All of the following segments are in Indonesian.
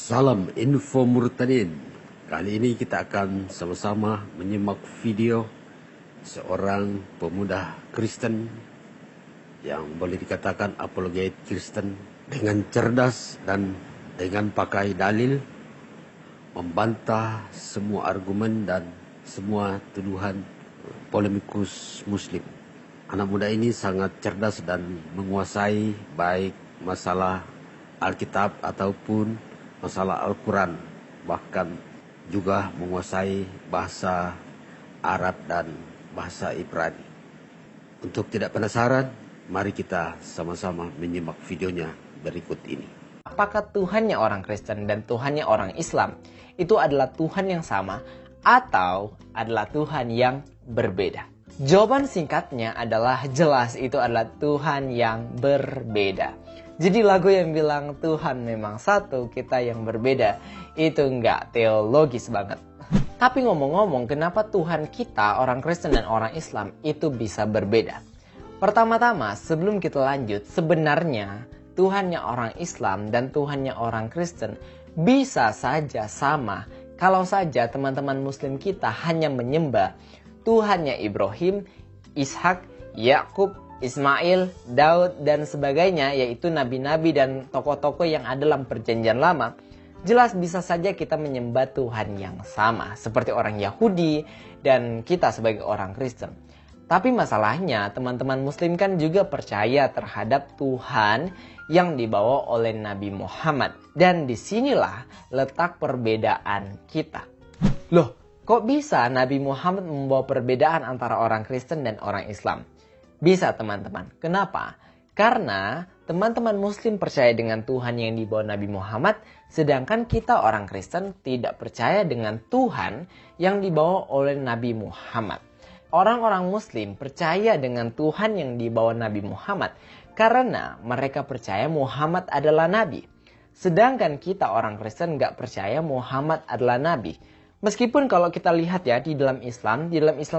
Salam Info Murtadin. Kali ini kita akan sama-sama menyimak video seorang pemuda Kristen yang boleh dikatakan apologet Kristen dengan cerdas dan dengan pakai dalil membantah semua argumen dan semua tuduhan polemikus Muslim. Anak muda ini sangat cerdas dan menguasai baik masalah Alkitab ataupun masalah Al-Quran, bahkan juga menguasai bahasa Arab dan bahasa Ibrani. Untuk tidak penasaran, mari kita sama-sama menyimak videonya berikut ini. Apakah Tuhannya orang Kristen dan Tuhannya orang Islam itu adalah Tuhan yang sama atau adalah Tuhan yang berbeda? Jawaban singkatnya adalah jelas itu adalah Tuhan yang berbeda. Jadi lagu yang bilang Tuhan memang satu, kita yang berbeda, itu nggak teologis banget. Tapi ngomong-ngomong, kenapa Tuhan kita, orang Kristen dan orang Islam, itu bisa berbeda? Pertama-tama, sebelum kita lanjut, sebenarnya Tuhannya orang Islam dan Tuhannya orang Kristen bisa saja sama kalau saja teman-teman Muslim kita hanya menyembah Tuhannya Ibrahim, Ishak, Yakub, Ismail, Daud, dan sebagainya, yaitu nabi-nabi dan tokoh-tokoh yang ada dalam perjanjian lama. Jelas bisa saja kita menyembah Tuhan yang sama, seperti orang Yahudi dan kita sebagai orang Kristen. Tapi masalahnya, teman-teman Muslim kan juga percaya terhadap Tuhan yang dibawa oleh Nabi Muhammad. Dan disinilah letak perbedaan kita. Loh, kok bisa Nabi Muhammad membawa perbedaan antara orang Kristen dan orang Islam? Bisa teman-teman. Kenapa? Karena teman-teman Muslim percaya dengan Tuhan yang dibawa Nabi Muhammad, sedangkan kita orang Kristen tidak percaya dengan Tuhan yang dibawa oleh Nabi Muhammad. Orang-orang Muslim percaya dengan Tuhan yang dibawa Nabi Muhammad karena mereka percaya Muhammad adalah Nabi. Sedangkan kita orang Kristen nggak percaya Muhammad adalah Nabi. Meskipun kalau kita lihat ya di dalam Islam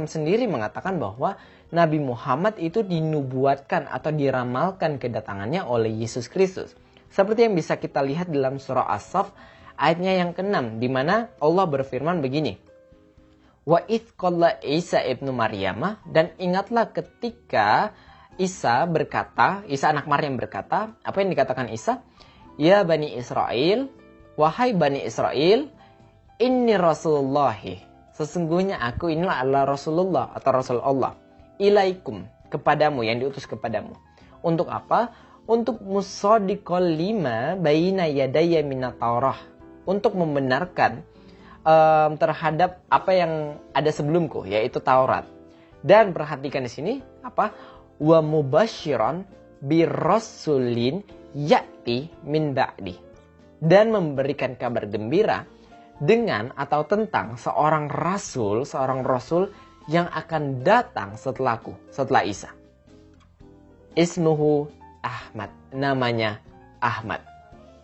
sendiri mengatakan bahwa Nabi Muhammad itu dinubuatkan atau diramalkan kedatangannya oleh Yesus Kristus. Seperti yang bisa kita lihat dalam surah As-Saff ayatnya yang ke-6, di mana Allah berfirman begini. Wa idh qala Isa ibnu Maryam, dan ingatlah ketika Isa anak Maryam berkata, apa yang dikatakan Isa? Ya Bani Israel, wahai Bani Israel, inni Rasulullahi, sesungguhnya aku inilah adalah Rasulullah atau Rasul Allah. Ilaikum, kepadamu, yang diutus kepadamu. Untuk apa? Untuk musaddiqal lima baina yadayya minat Taurah. Untuk membenarkan terhadap apa yang ada sebelumku, yaitu Taurat. Dan perhatikan di sini apa? Wa mubasyiran birasulin ya'ti min ba'di. Dan memberikan kabar gembira dengan atau tentang seorang rasul yang akan datang setelahku, setelah Isa. Ismuhu Ahmad, namanya Ahmad.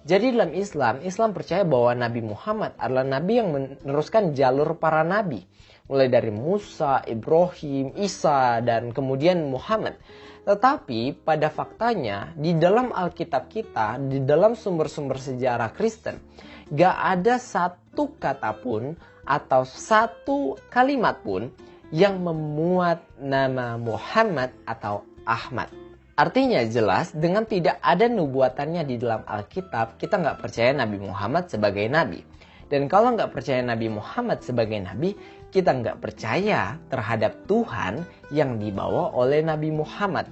Jadi dalam Islam percaya bahwa Nabi Muhammad adalah Nabi yang meneruskan jalur para Nabi. Mulai dari Musa, Ibrahim, Isa, dan kemudian Muhammad. Tetapi pada faktanya di dalam Alkitab kita, di dalam sumber-sumber sejarah Kristen, gak ada satu kata pun atau satu kalimat pun yang memuat nama Muhammad atau Ahmad. Artinya jelas dengan tidak ada nubuatannya di dalam Alkitab, kita nggak percaya Nabi Muhammad sebagai Nabi. Dan kalau nggak percaya Nabi Muhammad sebagai Nabi, kita nggak percaya terhadap Tuhan yang dibawa oleh Nabi Muhammad.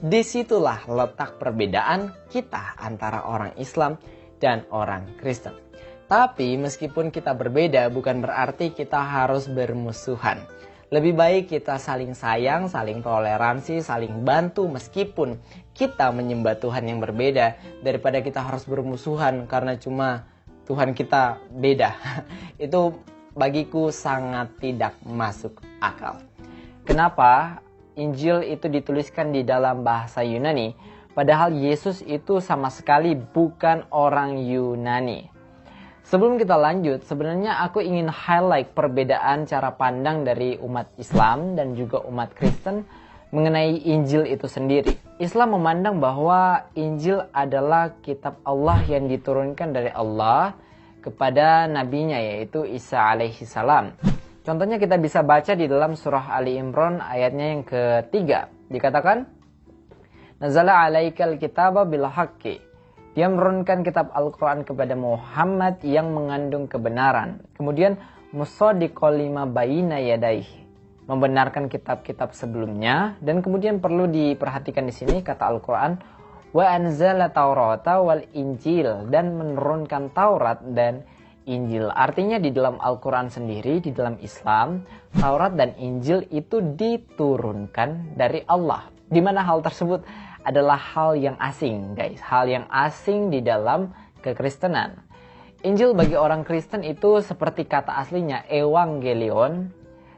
Disitulah letak perbedaan kita antara orang Islam dan orang Kristen. Tapi meskipun kita berbeda, bukan berarti kita harus bermusuhan. Lebih baik kita saling sayang, saling toleransi, saling bantu meskipun kita menyembah Tuhan yang berbeda daripada kita harus bermusuhan karena cuma Tuhan kita beda. Itu bagiku sangat tidak masuk akal. Kenapa Injil itu dituliskan di dalam bahasa Yunani, padahal Yesus itu sama sekali bukan orang Yunani? Sebelum kita lanjut, sebenarnya aku ingin highlight perbedaan cara pandang dari umat Islam dan juga umat Kristen mengenai Injil itu sendiri. Islam memandang bahwa Injil adalah kitab Allah yang diturunkan dari Allah kepada nabinya yaitu Isa alaihi salam. Contohnya kita bisa baca di dalam surah Ali Imran ayatnya yang ketiga. Dikatakan, Nazala alaikal kitaba bil haqqi. Dia menurunkan kitab Al-Quran kepada Muhammad yang mengandung kebenaran. Kemudian, musaddiqal lima baina yadaihi. Membenarkan kitab-kitab sebelumnya. Dan kemudian perlu diperhatikan di sini kata Al-Quran, wa anzala taurata wal injil. Dan menurunkan Taurat dan Injil. Artinya di dalam Al-Quran sendiri, di dalam Islam, Taurat dan Injil itu diturunkan dari Allah. Di mana hal tersebut adalah hal yang asing, guys. Hal yang asing di dalam kekristenan. Injil bagi orang Kristen itu seperti kata aslinya evangelion,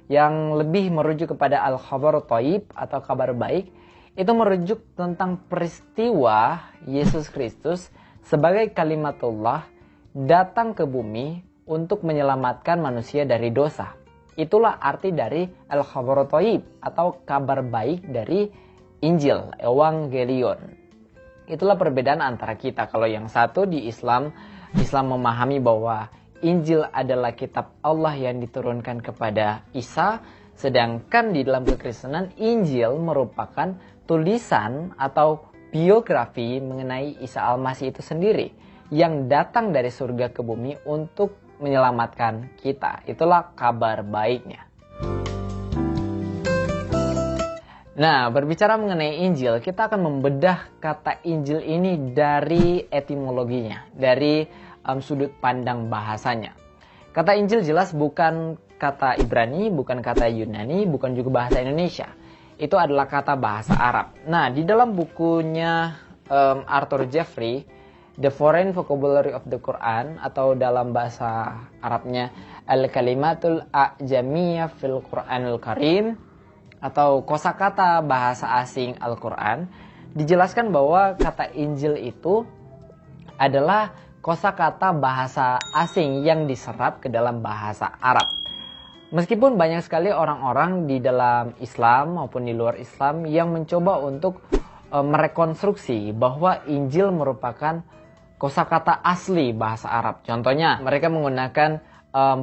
yang lebih merujuk kepada al-khabar thayyib atau kabar baik. Itu merujuk tentang peristiwa Yesus Kristus sebagai kalimatullah datang ke bumi untuk menyelamatkan manusia dari dosa. Itulah arti dari al-khabar thayyib atau kabar baik dari Injil, evangelion. Itulah perbedaan antara kita. Kalau yang satu di Islam memahami bahwa Injil adalah kitab Allah yang diturunkan kepada Isa, sedangkan di dalam kekristenan Injil merupakan tulisan atau biografi mengenai Isa Al-Masih itu sendiri yang datang dari surga ke bumi untuk menyelamatkan kita. Itulah kabar baiknya. Nah, berbicara mengenai Injil, kita akan membedah kata Injil ini dari etimologinya, dari sudut pandang bahasanya. Kata Injil jelas bukan kata Ibrani, bukan kata Yunani, bukan juga bahasa Indonesia. Itu adalah kata bahasa Arab. Nah, di dalam bukunya Arthur Jeffrey, The Foreign Vocabulary of the Quran, atau dalam bahasa Arabnya Al-Kalimatul A'jamiyah fil Quranul Karim, atau kosakata bahasa asing Al-Quran, dijelaskan bahwa kata Injil itu adalah kosakata bahasa asing yang diserap ke dalam bahasa Arab. Meskipun banyak sekali orang-orang di dalam Islam maupun di luar Islam yang mencoba untuk merekonstruksi bahwa Injil merupakan kosakata asli bahasa Arab. Contohnya, mereka menggunakan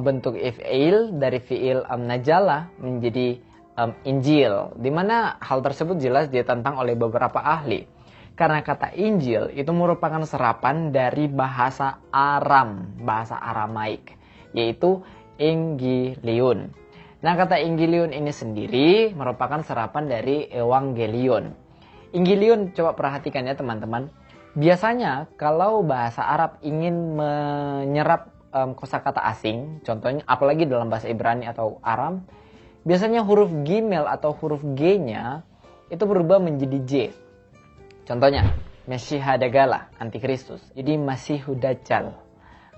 bentuk if'il dari fi'il najala menjadi Injil, di mana hal tersebut jelas ditentang oleh beberapa ahli. Karena kata Injil itu merupakan serapan dari bahasa Aram, bahasa Aramaik, yaitu Engilion. Nah, kata Engilion ini sendiri merupakan serapan dari Evangelion. Engilion, coba perhatikan ya teman-teman. Biasanya kalau bahasa Arab ingin menyerap kosakata asing, contohnya apalagi dalam bahasa Ibrani atau Aram, biasanya huruf Gimel atau huruf G-nya itu berubah menjadi J. Contohnya, Mesiha Dagala, Antikristus. Jadi Masihu Dajjal.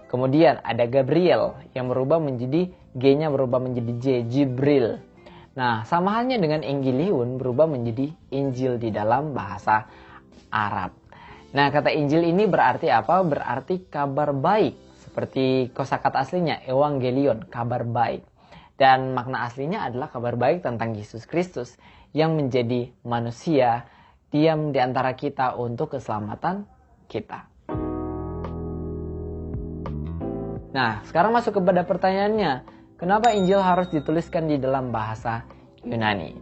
Kemudian ada Gabriel yang berubah menjadi G-nya berubah menjadi J, Jibril. Nah, sama halnya dengan Engilion berubah menjadi Injil di dalam bahasa Arab. Nah, kata Injil ini berarti apa? Berarti kabar baik. Seperti kosakata aslinya, Evangelion, kabar baik. Dan makna aslinya adalah kabar baik tentang Yesus Kristus yang menjadi manusia, diam di antara kita untuk keselamatan kita. Nah, sekarang masuk kepada pertanyaannya. Kenapa Injil harus dituliskan di dalam bahasa Yunani?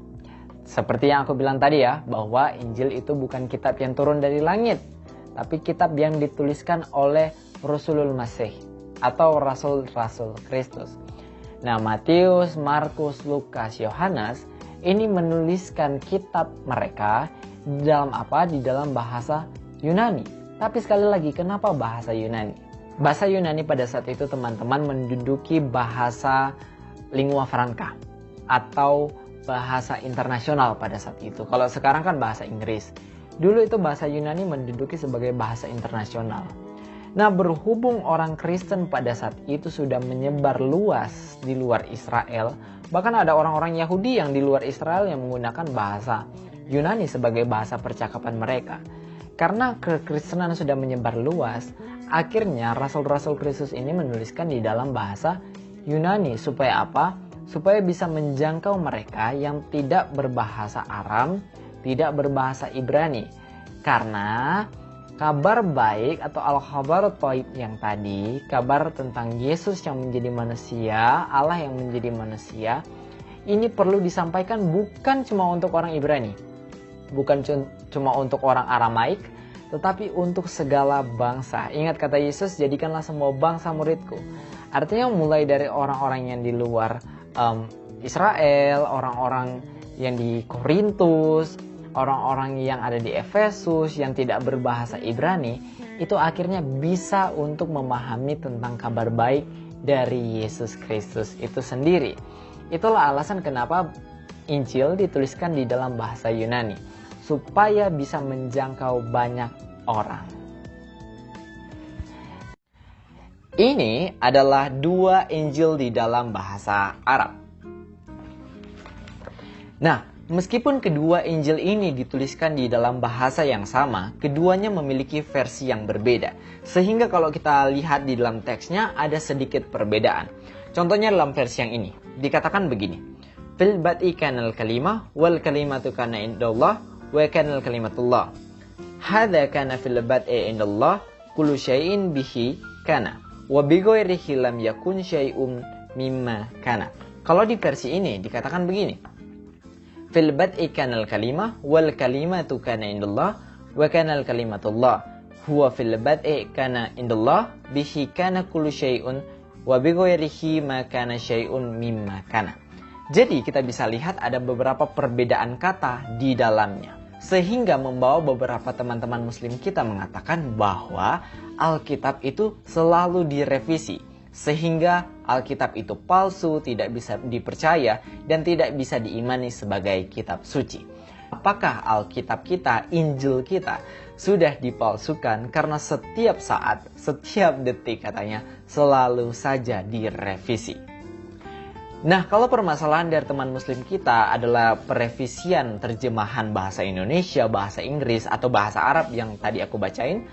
Seperti yang aku bilang tadi ya, bahwa Injil itu bukan kitab yang turun dari langit, tapi kitab yang dituliskan oleh Rasulul Masih atau Rasul-Rasul Kristus. Nah, Matius, Markus, Lukas, Yohanes ini menuliskan kitab mereka di dalam apa? Di dalam bahasa Yunani. Tapi sekali lagi, kenapa bahasa Yunani? Bahasa Yunani pada saat itu teman-teman menduduki bahasa lingua franca atau bahasa internasional pada saat itu. Kalau sekarang kan bahasa Inggris. Dulu itu bahasa Yunani menduduki sebagai bahasa internasional. Nah, berhubung orang Kristen pada saat itu sudah menyebar luas di luar Israel, bahkan ada orang-orang Yahudi yang di luar Israel yang menggunakan bahasa Yunani sebagai bahasa percakapan mereka. Karena kekristenan sudah menyebar luas, akhirnya rasul-rasul Kristus ini menuliskan di dalam bahasa Yunani. Supaya apa? Supaya bisa menjangkau mereka yang tidak berbahasa Aram, tidak berbahasa Ibrani. Karena Kabar baik atau al-khabar thaib yang tadi, kabar tentang Yesus yang menjadi manusia, Allah yang menjadi manusia, ini perlu disampaikan bukan cuma untuk orang Ibrani, bukan cuma untuk orang Aramaik, tetapi untuk segala bangsa. Ingat kata Yesus, jadikanlah semua bangsa muridku. Artinya mulai dari orang-orang yang di luar Israel, orang-orang yang di Korintus, orang-orang yang ada di Efesus yang tidak berbahasa Ibrani, itu akhirnya bisa untuk memahami tentang kabar baik dari Yesus Kristus itu sendiri. Itulah alasan kenapa Injil dituliskan di dalam bahasa Yunani, supaya bisa menjangkau banyak orang. Ini adalah dua Injil di dalam bahasa Arab. Nah, meskipun kedua Injil ini dituliskan di dalam bahasa yang sama, keduanya memiliki versi yang berbeda. Sehingga kalau kita lihat di dalam teksnya ada sedikit perbedaan. Contohnya dalam versi yang ini, dikatakan begini. Fil bad'i kanal kalimah wal kalimatu kana indallah wa kanal kalimatullah. Hadza kana fil bad'i indallah kullu syai'in bihi kana wa bi ghairihi lam yakun syai'un mimma kana. Kalau di versi ini dikatakan begini. Fil bad'i kanal kalimah wal kalimatu kana indallah wa kanal kalimatullah. Huwa fil bad'i kana indallah bihi kana kullu syai'un wa bi ghairihi ma kana syai'un mimma kana. Jadi kita bisa lihat ada beberapa perbedaan kata di dalamnya, sehingga membawa beberapa teman-teman muslim kita mengatakan bahwa Alkitab itu selalu direvisi, sehingga Alkitab itu palsu, tidak bisa dipercaya, dan tidak bisa diimani sebagai kitab suci. Apakah Alkitab kita, Injil kita, sudah dipalsukan karena setiap saat, setiap detik katanya, selalu saja direvisi? Nah, kalau permasalahan dari teman muslim kita adalah perevisian terjemahan bahasa Indonesia, bahasa Inggris, atau bahasa Arab yang tadi aku bacain,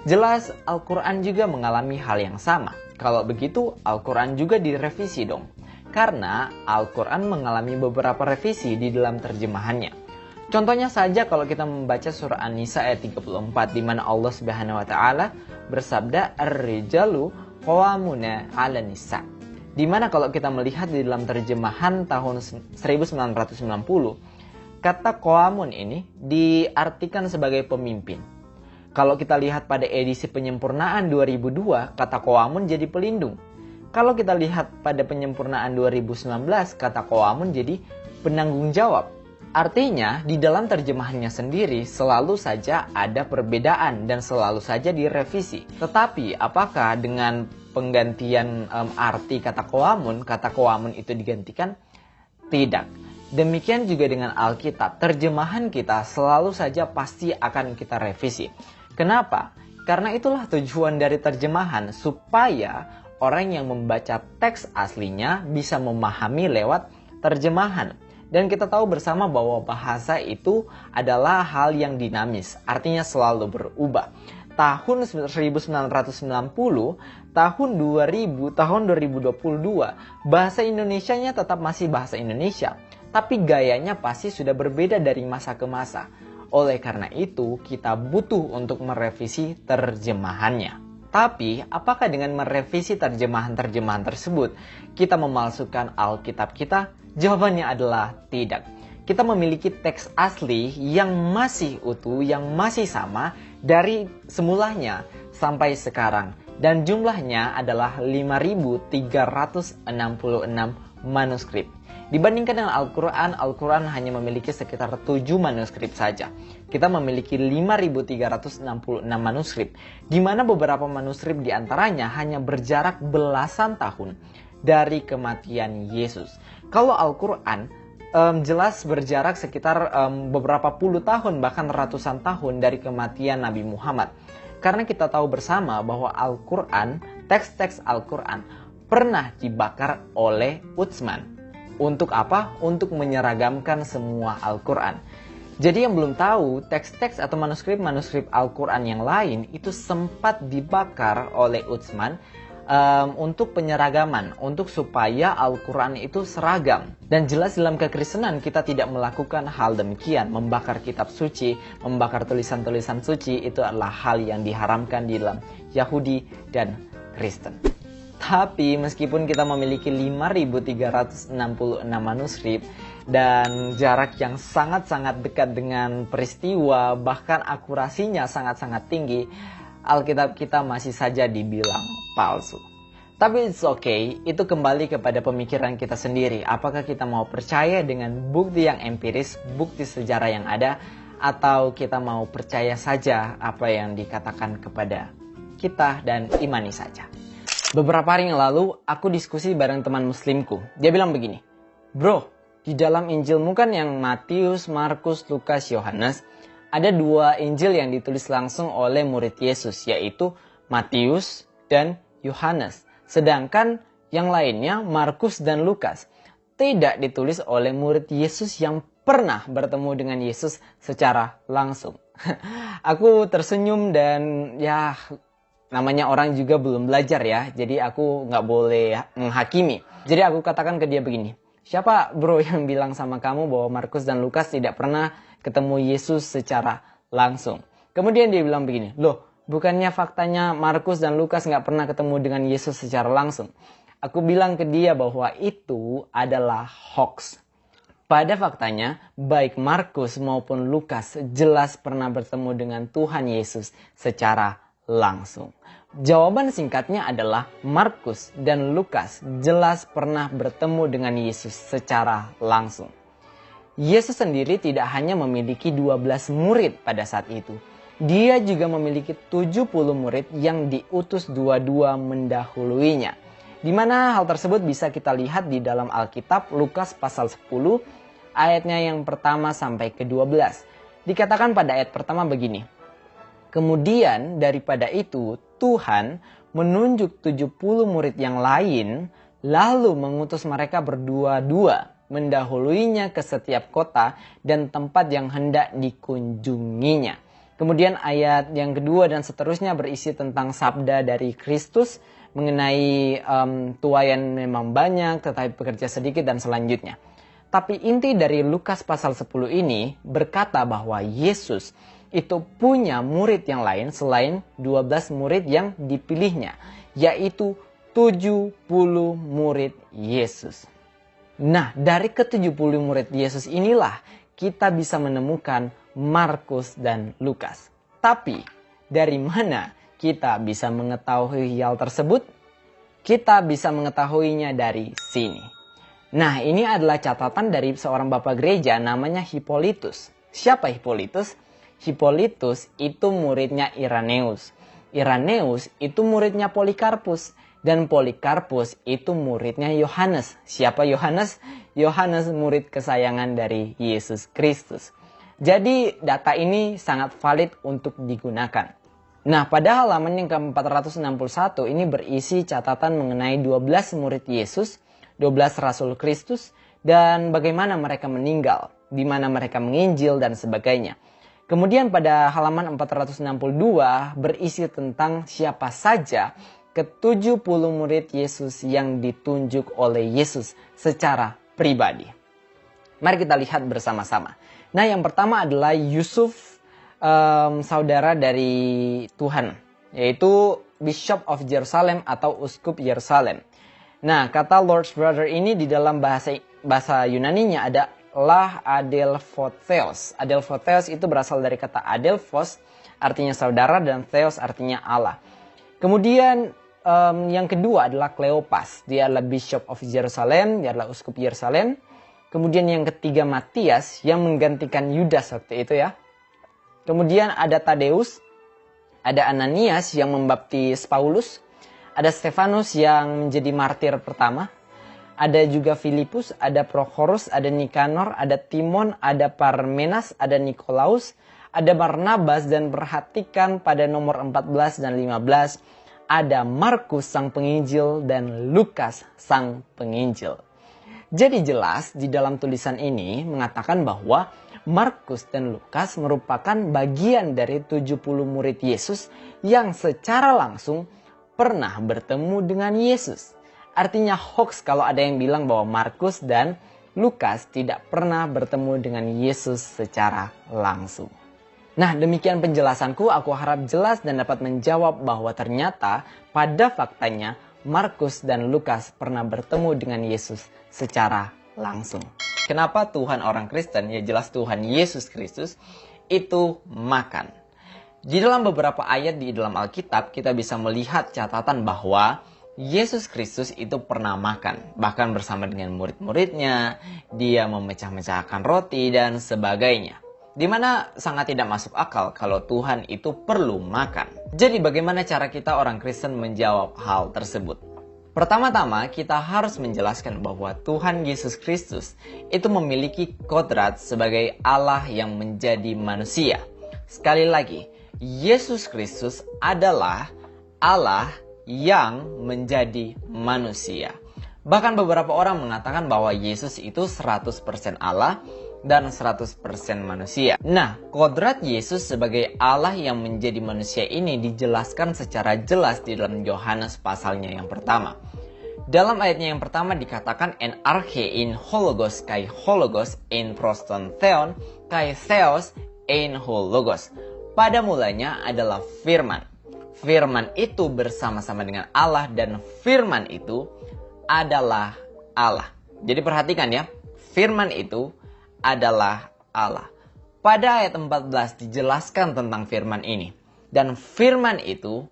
jelas Al-Quran juga mengalami hal yang sama. Kalau begitu, Al-Quran juga direvisi dong. Karena Al-Quran mengalami beberapa revisi di dalam terjemahannya. Contohnya saja kalau kita membaca surah An-Nisa ayat 34, di mana Allah Subhanahu wa taala bersabda, "Ar-rijalu qawwamuna 'alan nisa." Di mana kalau kita melihat di dalam terjemahan tahun 1990, kata qawamun ini diartikan sebagai pemimpin. Kalau kita lihat pada edisi penyempurnaan 2002, kata qawamun jadi pelindung. Kalau kita lihat pada penyempurnaan 2019, kata qawamun jadi penanggung jawab. Artinya, di dalam terjemahannya sendiri selalu saja ada perbedaan dan selalu saja direvisi. Tetapi, apakah dengan penggantian arti kata qawamun itu digantikan? Tidak. Demikian juga dengan Alkitab, terjemahan kita selalu saja pasti akan kita revisi. Kenapa? Karena itulah tujuan dari terjemahan, supaya orang yang membaca teks aslinya bisa memahami lewat terjemahan. Dan kita tahu bersama bahwa bahasa itu adalah hal yang dinamis, artinya selalu berubah. Tahun 1990, tahun 2000, tahun 2022, bahasa Indonesianya tetap masih bahasa Indonesia, tapi gayanya pasti sudah berbeda dari masa ke masa. Oleh karena itu, kita butuh untuk merevisi terjemahannya. Tapi, apakah dengan merevisi terjemahan-terjemahan tersebut, kita memalsukan Alkitab kita? Jawabannya adalah tidak. Kita memiliki teks asli yang masih utuh, yang masih sama dari semulanya sampai sekarang. Dan jumlahnya adalah 5.366 manuskrip. Dibandingkan dengan Al-Quran, Al-Quran hanya memiliki sekitar 7 manuskrip saja. Kita memiliki 5.366 manuskrip, di mana beberapa manuskrip diantaranya hanya berjarak belasan tahun dari kematian Yesus. Kalau Al-Quran jelas berjarak sekitar beberapa puluh tahun, bahkan ratusan tahun dari kematian Nabi Muhammad. Karena kita tahu bersama bahwa Al-Quran, teks-teks Al-Quran pernah dibakar oleh Utsman. Untuk apa? Untuk menyeragamkan semua Al-Quran. Jadi yang belum tahu, teks-teks atau manuskrip-manuskrip Al-Quran yang lain itu sempat dibakar oleh Utsman untuk penyeragaman, untuk supaya Al-Quran itu seragam. Dan jelas dalam kekristenan kita tidak melakukan hal demikian. Membakar kitab suci, membakar tulisan-tulisan suci itu adalah hal yang diharamkan di dalam Yahudi dan Kristen. Tapi meskipun kita memiliki 5.366 manuskrip dan jarak yang sangat-sangat dekat dengan peristiwa, bahkan akurasinya sangat-sangat tinggi, Alkitab kita masih saja dibilang palsu. Tapi it's okay, itu kembali kepada pemikiran kita sendiri. Apakah kita mau percaya dengan bukti yang empiris, bukti sejarah yang ada, atau kita mau percaya saja apa yang dikatakan kepada kita dan imani saja. Beberapa hari yang lalu, aku diskusi bareng teman muslimku. Dia bilang begini, "Bro, di dalam Injilmu kan yang Matius, Markus, Lukas, Yohanes, ada 2 Injil yang ditulis langsung oleh murid Yesus, yaitu Matius dan Yohanes. Sedangkan yang lainnya, Markus dan Lukas, tidak ditulis oleh murid Yesus yang pernah bertemu dengan Yesus secara langsung." Aku tersenyum dan ya, namanya orang juga belum belajar ya, jadi aku nggak boleh menghakimi. Jadi aku katakan ke dia begini, "Siapa bro yang bilang sama kamu bahwa Markus dan Lukas tidak pernah ketemu Yesus secara langsung?" Kemudian dia bilang begini, "Loh, bukannya faktanya Markus dan Lukas nggak pernah ketemu dengan Yesus secara langsung?" Aku bilang ke dia bahwa itu adalah hoax. Pada faktanya, baik Markus maupun Lukas jelas pernah bertemu dengan Tuhan Yesus secara langsung. Jawaban singkatnya adalah Markus dan Lukas jelas pernah bertemu dengan Yesus secara langsung. Yesus sendiri tidak hanya memiliki 12 murid pada saat itu. Dia juga memiliki 70 murid yang diutus dua-dua mendahuluinya. Di mana hal tersebut bisa kita lihat di dalam Alkitab Lukas pasal 10 ayatnya yang pertama sampai ke-12. Dikatakan pada ayat pertama begini, "Kemudian daripada itu Tuhan menunjuk 70 murid yang lain, lalu mengutus mereka berdua-dua mendahuluinya ke setiap kota dan tempat yang hendak dikunjunginya." Kemudian ayat yang kedua dan seterusnya berisi tentang sabda dari Kristus mengenai tuaian memang banyak tetapi pekerja sedikit dan selanjutnya. Tapi inti dari Lukas pasal 10 ini berkata bahwa Yesus itu punya murid yang lain selain 12 murid yang dipilihnya, yaitu 70 murid Yesus. Nah, dari ke-70 murid Yesus inilah kita bisa menemukan Markus dan Lukas. Tapi, dari mana kita bisa mengetahui hal tersebut? Kita bisa mengetahuinya dari sini. Nah, ini adalah catatan dari seorang bapak gereja namanya Hippolytus. Siapa Hippolytus? Hippolytus itu muridnya Irenaeus. Irenaeus itu muridnya Polikarpus. Dan Polikarpus itu muridnya Yohanes. Siapa Yohanes? Yohanes murid kesayangan dari Yesus Kristus. Jadi data ini sangat valid untuk digunakan. Nah, pada halaman yang ke-461 ini berisi catatan mengenai 12 murid Yesus, 12 Rasul Kristus, dan bagaimana mereka meninggal, di mana mereka menginjil dan sebagainya. Kemudian pada halaman 462 berisi tentang siapa saja ke-70 murid Yesus yang ditunjuk oleh Yesus secara pribadi. Mari kita lihat bersama-sama. Nah, yang pertama adalah Yusuf, saudara dari Tuhan, yaitu Bishop of Jerusalem atau Uskup Yerusalem. Nah, kata Lord's Brother ini di dalam bahasa Yunaninya adalah Adelphotheos. Adelphotheos itu berasal dari kata Adelphos, artinya saudara, dan Theos artinya Allah. Kemudian yang kedua adalah Kleopas. Dia adalah Bishop of Jerusalem, dia adalah Uskup Yerusalem. Kemudian yang ketiga Matias yang menggantikan Yudas waktu itu ya. Kemudian ada Tadeus, ada Ananias yang membaptis Paulus, ada Stefanus yang menjadi martir pertama, ada juga Filipus, ada Prochorus, ada Nikanor, ada Timon, ada Parmenas, ada Nikolaus, ada Barnabas, dan perhatikan pada nomor 14 dan 15 ada Markus sang penginjil dan Lukas sang penginjil. Jadi jelas di dalam tulisan ini mengatakan bahwa Markus dan Lukas merupakan bagian dari 70 murid Yesus yang secara langsung pernah bertemu dengan Yesus. Artinya hoax kalau ada yang bilang bahwa Markus dan Lukas tidak pernah bertemu dengan Yesus secara langsung. Nah, demikian penjelasanku. Aku harap jelas dan dapat menjawab bahwa ternyata pada faktanya Markus dan Lukas pernah bertemu dengan Yesus secara langsung. Kenapa Tuhan orang Kristen, ya jelas Tuhan Yesus Kristus, itu makan? Di dalam beberapa ayat di dalam Alkitab kita bisa melihat catatan bahwa Yesus Kristus itu pernah makan. Bahkan bersama dengan murid-muridnya, dia memecah-mecahkan roti dan sebagainya. Dimana sangat tidak masuk akal kalau Tuhan itu perlu makan. Jadi bagaimana cara kita orang Kristen menjawab hal tersebut? Pertama-tama kita harus menjelaskan bahwa Tuhan Yesus Kristus itu memiliki kodrat sebagai Allah yang menjadi manusia. Sekali lagi, Yesus Kristus adalah Allah yang menjadi manusia. Bahkan beberapa orang mengatakan bahwa Yesus itu 100% Allah dan 100% manusia. Nah, kodrat Yesus sebagai Allah yang menjadi manusia ini dijelaskan secara jelas di dalam Yohanes pasalnya yang pertama. Dalam ayatnya yang pertama dikatakan en arche in hologos kai hologos en proston theon kai theos en hologos. Pada mulanya adalah firman. Firman itu bersama-sama dengan Allah dan firman itu adalah Allah. Jadi perhatikan ya, firman itu adalah Allah. Pada ayat 14 dijelaskan tentang firman ini. Dan firman itu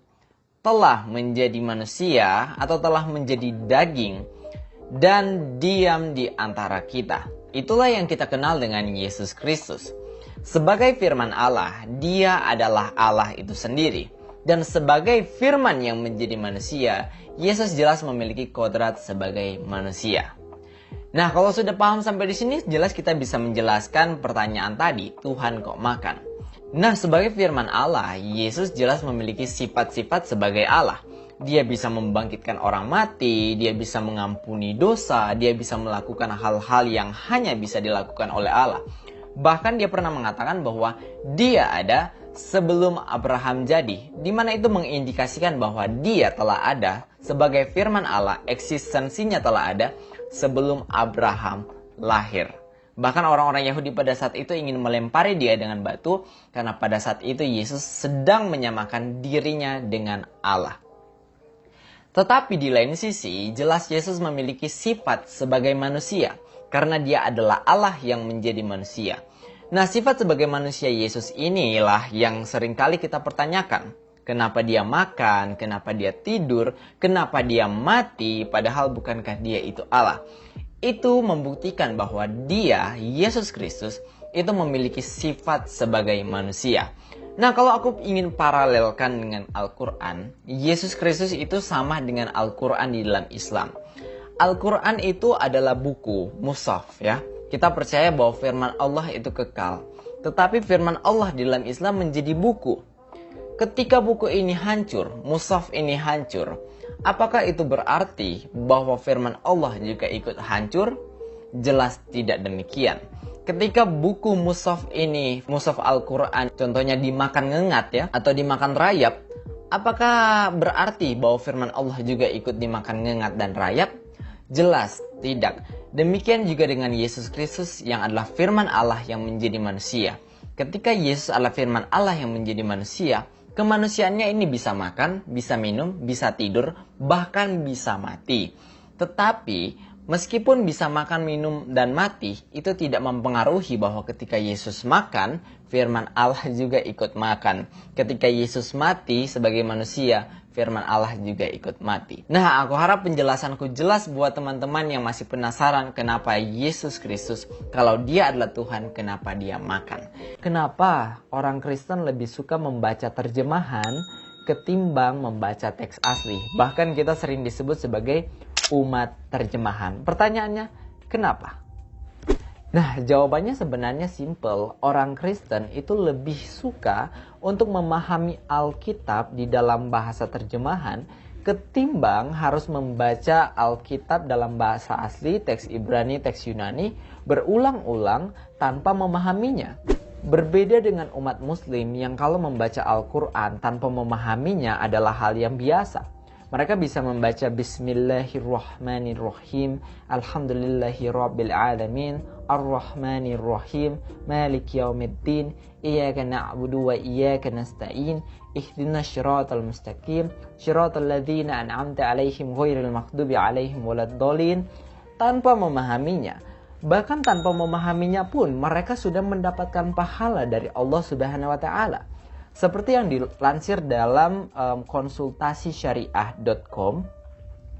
telah menjadi manusia atau telah menjadi daging dan diam di antara kita. Itulah yang kita kenal dengan Yesus Kristus. Sebagai firman Allah, dia adalah Allah itu sendiri. Dan sebagai firman yang menjadi manusia, Yesus jelas memiliki kodrat sebagai manusia. Nah, kalau sudah paham sampai di sini, jelas kita bisa menjelaskan pertanyaan tadi, Tuhan kok makan? Nah, sebagai firman Allah, Yesus jelas memiliki sifat-sifat sebagai Allah. Dia bisa membangkitkan orang mati, dia bisa mengampuni dosa, dia bisa melakukan hal-hal yang hanya bisa dilakukan oleh Allah. Bahkan dia pernah mengatakan bahwa dia ada sebelum Abraham jadi, di mana itu mengindikasikan bahwa dia telah ada sebagai firman Allah, eksistensinya telah ada sebelum Abraham lahir. Bahkan orang-orang Yahudi pada saat itu ingin melempari dia dengan batu karena pada saat itu Yesus sedang menyamakan dirinya dengan Allah. Tetapi di lain sisi, jelas Yesus memiliki sifat sebagai manusia karena dia adalah Allah yang menjadi manusia. Nah, sifat sebagai manusia Yesus inilah yang seringkali kita pertanyakan. Kenapa dia makan, kenapa dia tidur, kenapa dia mati, padahal bukankah dia itu Allah? Itu membuktikan bahwa dia, Yesus Kristus, itu memiliki sifat sebagai manusia. Nah, kalau aku ingin paralelkan dengan Al-Quran, Yesus Kristus itu sama dengan Al-Quran di dalam Islam. Al-Quran itu adalah buku, mushaf ya. Kita percaya bahwa firman Allah itu kekal. Tetapi firman Allah di dalam Islam menjadi buku. Ketika buku ini hancur, mushaf ini hancur, apakah itu berarti bahwa firman Allah juga ikut hancur? Jelas tidak demikian. Ketika buku mushaf ini, mushaf Al-Quran, contohnya dimakan ngengat ya, atau dimakan rayap, apakah berarti bahwa firman Allah juga ikut dimakan ngengat dan rayap? Jelas tidak. Demikian juga dengan Yesus Kristus yang adalah firman Allah yang menjadi manusia. Ketika Yesus adalah firman Allah yang menjadi manusia, kemanusiaannya ini bisa makan, bisa minum, bisa tidur, bahkan bisa mati. Tetapi meskipun bisa makan, minum, dan mati, itu tidak mempengaruhi bahwa ketika Yesus makan, firman Allah juga ikut makan. Ketika Yesus mati sebagai manusia, firman Allah juga ikut mati. Nah, aku harap penjelasanku jelas buat teman-teman yang masih penasaran kenapa Yesus Kristus, kalau dia adalah Tuhan, kenapa dia makan. Kenapa orang Kristen lebih suka membaca terjemahan ketimbang membaca teks asli? Bahkan kita sering disebut sebagai umat terjemahan. Pertanyaannya, kenapa? Nah, jawabannya sebenarnya simple. Orang Kristen itu lebih suka untuk memahami Alkitab di dalam bahasa terjemahan ketimbang harus membaca Alkitab dalam bahasa asli, teks Ibrani, teks Yunani, berulang-ulang tanpa memahaminya. Berbeda dengan umat Muslim yang kalau membaca Al-Quran tanpa memahaminya adalah hal yang biasa. Mereka bisa membaca Bismillahirrahmanirrahim, Alhamdulillahirrabbilalamin, Ar-Rahmanirrahim, Malik Yaumiddin, Iyyaka na'budu wa iyyaka nasta'in, Ihdinas syiratal mustaqim, syiratal ladzina an'amta 'alaihim ghairil maghdubi 'alaihim waladdallin, tanpa memahaminya. Bahkan tanpa memahaminya pun mereka sudah mendapatkan pahala dari Allah Subhanahu wa taala. Seperti yang dilansir dalam konsultasisyariah.com,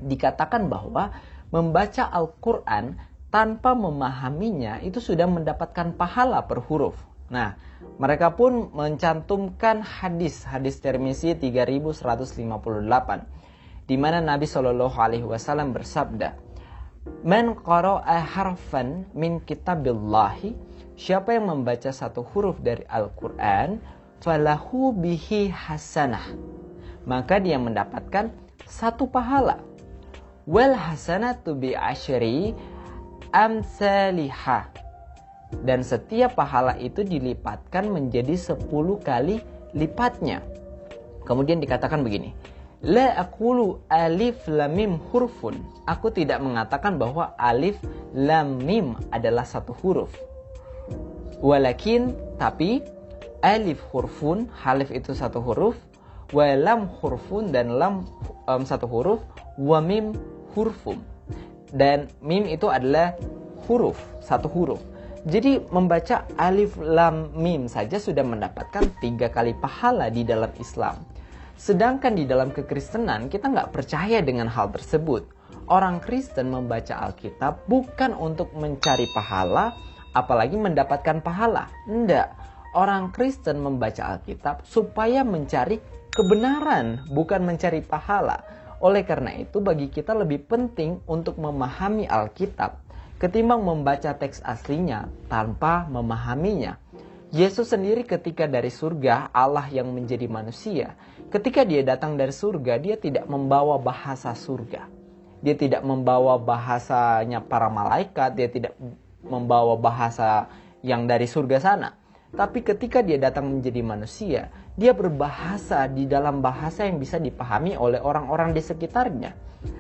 dikatakan bahwa membaca Al-Quran tanpa memahaminya itu sudah mendapatkan pahala per huruf. Nah, mereka pun mencantumkan hadis Tirmizi 3158, di mana Nabi SAW bersabda, "Man qara'a harfan min kitabillahi," siapa yang membaca satu huruf dari Al-Quran, falahu bihi hasanah, maka dia mendapatkan satu pahala. Wal hasanatu bi asyri amsalihah, dan setiap pahala itu dilipatkan menjadi 10 kali lipatnya. Kemudian dikatakan begini, la aqulu alif lam mim hurfun, aku tidak mengatakan bahwa alif lam mim adalah satu huruf. Walakin, tapi alif hurfun, alif itu satu huruf, wa lam hurfun, dan lam satu huruf, wa mim hurfum, dan mim itu adalah huruf, satu huruf. Jadi membaca alif lam mim saja sudah mendapatkan 3 kali pahala di dalam Islam. Sedangkan di dalam kekristenan kita nggak percaya dengan hal tersebut. Orang Kristen membaca Alkitab bukan untuk mencari pahala, apalagi mendapatkan pahala. Enggak. Orang Kristen membaca Alkitab supaya mencari kebenaran, bukan mencari pahala. Oleh karena itu, bagi kita lebih penting untuk memahami Alkitab ketimbang membaca teks aslinya tanpa memahaminya. Yesus sendiri ketika dari surga, Allah yang menjadi manusia, ketika dia datang dari surga, dia tidak membawa bahasa surga. Dia tidak membawa bahasanya para malaikat, dia tidak membawa bahasa yang dari surga sana. Tapi ketika dia datang menjadi manusia, dia berbahasa di dalam bahasa yang bisa dipahami oleh orang-orang di sekitarnya.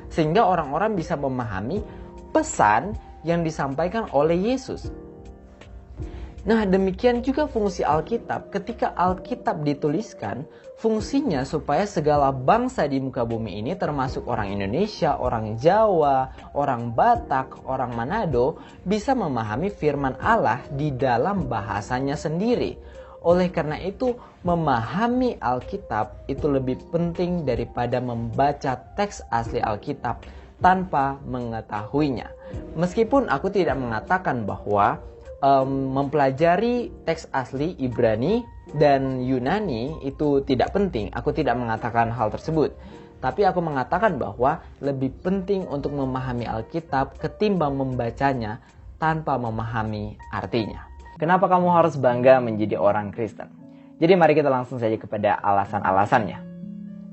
Sehingga orang-orang bisa memahami pesan yang disampaikan oleh Yesus. Nah, demikian juga fungsi Alkitab. Ketika Alkitab dituliskan, fungsinya supaya segala bangsa di muka bumi ini, termasuk orang Indonesia, orang Jawa, orang Batak, orang Manado, bisa memahami firman Allah di dalam bahasanya sendiri. Oleh karena itu, memahami Alkitab itu lebih penting daripada membaca teks asli Alkitab tanpa mengetahuinya. Meskipun aku tidak mengatakan bahwa mempelajari teks asli Ibrani dan Yunani itu tidak penting. Aku tidak mengatakan hal tersebut. Tapi aku mengatakan bahwa lebih penting untuk memahami Alkitab ketimbang membacanya tanpa memahami artinya. Kenapa kamu harus bangga menjadi orang Kristen? Jadi mari kita langsung saja kepada alasan-alasannya.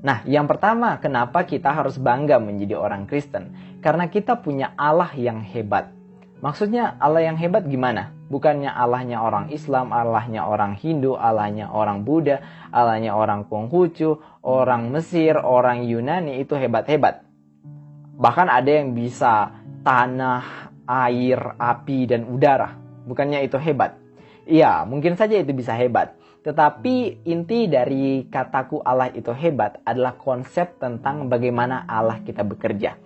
Nah, yang pertama, kenapa kita harus bangga menjadi orang Kristen? Karena kita punya Allah yang hebat. Maksudnya Allah yang hebat gimana? Bukannya Allahnya orang Islam, Allahnya orang Hindu, Allahnya orang Buddha, Allahnya orang Konghucu, orang Mesir, orang Yunani itu hebat-hebat. Bahkan ada yang bisa tanah, air, api, dan udara. Bukannya itu hebat? Iya, mungkin saja itu bisa hebat. Tetapi inti dari kataku Allah itu hebat adalah konsep tentang bagaimana Allah kita bekerja.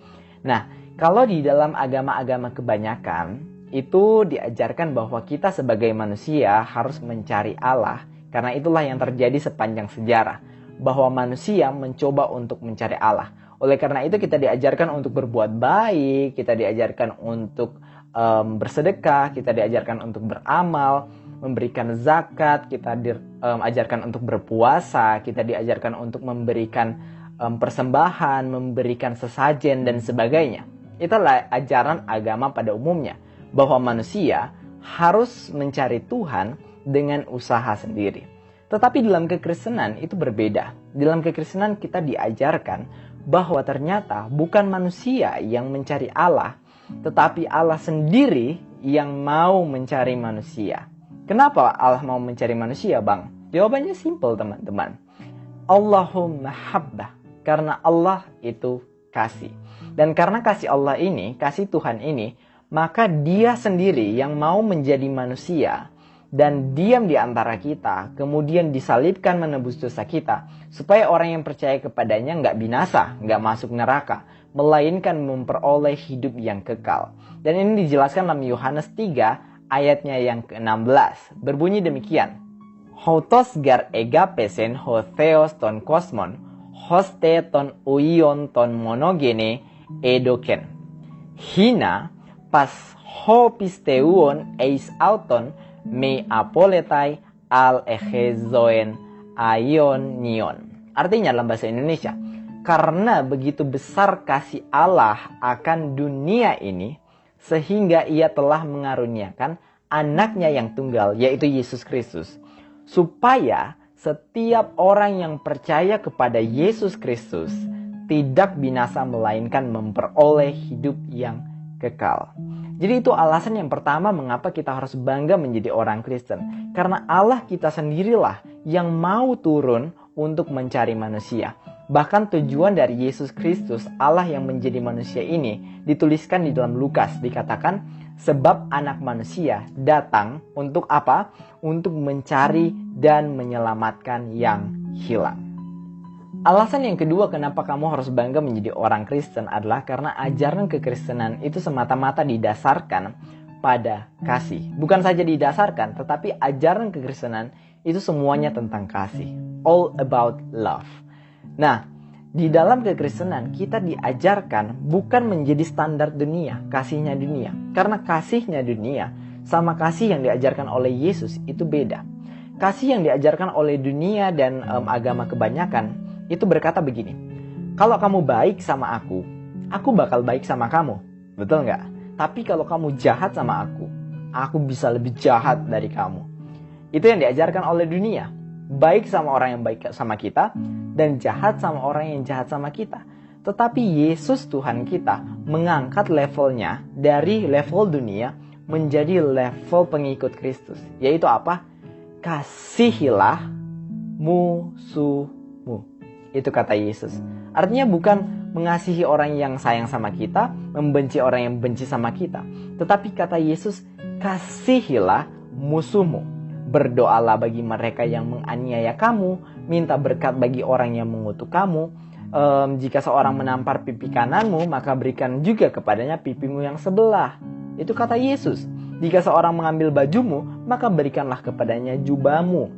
Nah, kalau di dalam agama-agama kebanyakan, itu diajarkan bahwa kita sebagai manusia harus mencari Allah. Karena itulah yang terjadi sepanjang sejarah. Bahwa manusia mencoba untuk mencari Allah. Oleh karena itu kita diajarkan untuk berbuat baik, kita diajarkan untuk bersedekah, kita diajarkan untuk beramal, memberikan zakat, kita diajarkan untuk berpuasa, kita diajarkan untuk memberikan persembahan, memberikan sesajen, dan sebagainya. Itulah ajaran agama pada umumnya, bahwa manusia harus mencari Tuhan dengan usaha sendiri. Tetapi dalam kekristenan itu berbeda. Dalam kekristenan kita diajarkan bahwa ternyata bukan manusia yang mencari Allah, tetapi Allah sendiri yang mau mencari manusia. Kenapa Allah mau mencari manusia, Bang? Jawabannya simpel, teman-teman. Allahumma habbah. Karena Allah itu kasih. Dan karena kasih Allah ini, kasih Tuhan ini, maka Dia sendiri yang mau menjadi manusia dan diam di antara kita, kemudian disalibkan menebus dosa kita, supaya orang yang percaya kepadanya nggak binasa, nggak masuk neraka, melainkan memperoleh hidup yang kekal. Dan ini dijelaskan dalam Yohanes 3 ayatnya yang ke-16. Berbunyi demikian. Houtos gar egapesen ho theos ton kosmon, hoste ton uion ton monogene edoken. Hina pas ho pisteuon eis auton me apoletai al echezoen aion nion. Artinya dalam bahasa Indonesia, karena begitu besar kasih Allah akan dunia ini, sehingga Ia telah mengaruniakan anaknya yang tunggal, yaitu Yesus Kristus, supaya setiap orang yang percaya kepada Yesus Kristus tidak binasa, melainkan memperoleh hidup yang kekal. Jadi itu alasan yang pertama mengapa kita harus bangga menjadi orang Kristen. Karena Allah kita sendirilah yang mau turun untuk mencari manusia. Bahkan tujuan dari Yesus Kristus, Allah yang menjadi manusia ini, dituliskan di dalam Lukas. Dikatakan, sebab anak manusia datang untuk apa? Untuk mencari dan menyelamatkan yang hilang. Alasan yang kedua kenapa kamu harus bangga menjadi orang Kristen adalah karena ajaran kekristenan itu semata-mata didasarkan pada kasih. Bukan saja didasarkan, tetapi ajaran kekristenan itu semuanya tentang kasih. All about love. Nah, di dalam kekristenan kita diajarkan bukan menjadi standar dunia, kasihnya dunia. Karena kasihnya dunia sama kasih yang diajarkan oleh Yesus itu beda. Kasih yang diajarkan oleh dunia dan agama kebanyakan itu berkata begini, kalau kamu baik sama aku bakal baik sama kamu. Betul nggak? Tapi kalau kamu jahat sama aku bisa lebih jahat dari kamu. Itu yang diajarkan oleh dunia. Baik sama orang yang baik sama kita, dan jahat sama orang yang jahat sama kita. Tetapi Yesus Tuhan kita mengangkat levelnya dari level dunia menjadi level pengikut Kristus. Yaitu apa? Kasihilah musuhmu. Itu kata Yesus. Artinya bukan mengasihi orang yang sayang sama kita, membenci orang yang benci sama kita. Tetapi kata Yesus, kasihilah musuhmu. Berdoalah bagi mereka yang menganiaya kamu, minta berkat bagi orang yang mengutuk kamu. Jika seorang menampar pipi kananmu, maka berikan juga kepadanya pipimu yang sebelah. Itu kata Yesus. Jika seorang mengambil bajumu, maka berikanlah kepadanya jubahmu.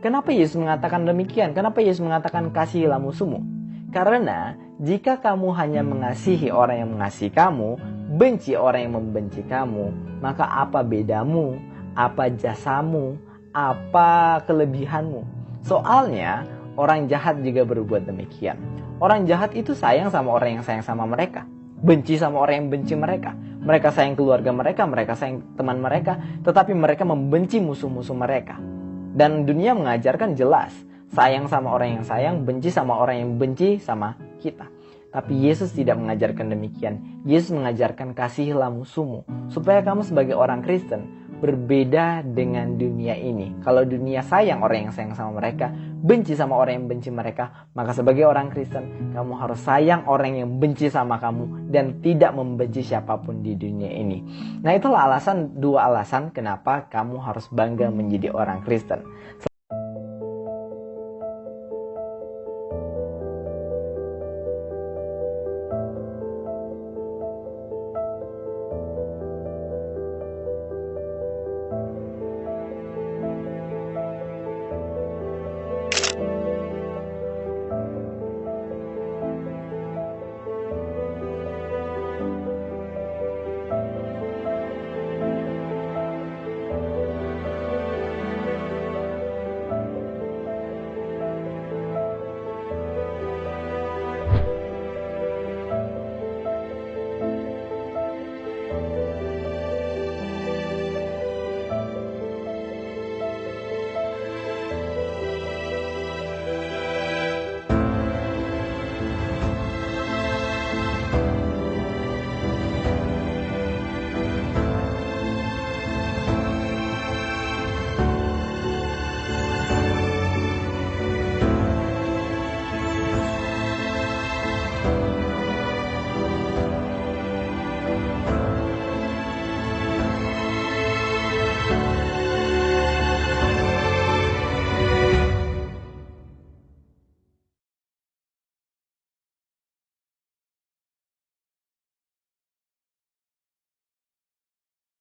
Kenapa Yesus mengatakan demikian? Kenapa Yesus mengatakan kasihilah musuhmu? Karena jika kamu hanya mengasihi orang yang mengasihi kamu, benci orang yang membenci kamu, maka apa bedamu? Apa jasamu? Apa kelebihanmu? Soalnya orang jahat juga berbuat demikian. Orang jahat itu sayang sama orang yang sayang sama mereka, benci sama orang yang benci mereka. Mereka sayang keluarga mereka, mereka sayang teman mereka, tetapi mereka membenci musuh-musuh mereka. Dan dunia mengajarkan jelas, sayang sama orang yang sayang, benci sama orang yang benci sama kita. Tapi Yesus tidak mengajarkan demikian. Yesus mengajarkan kasihilah musuhmu. Supaya kamu sebagai orang Kristen berbeda dengan dunia ini. Kalau dunia sayang orang yang sayang sama mereka, benci sama orang yang benci mereka, maka sebagai orang Kristen kamu harus sayang orang yang benci sama kamu dan tidak membenci siapapun di dunia ini. Nah, itulah dua alasan kenapa kamu harus bangga menjadi orang Kristen.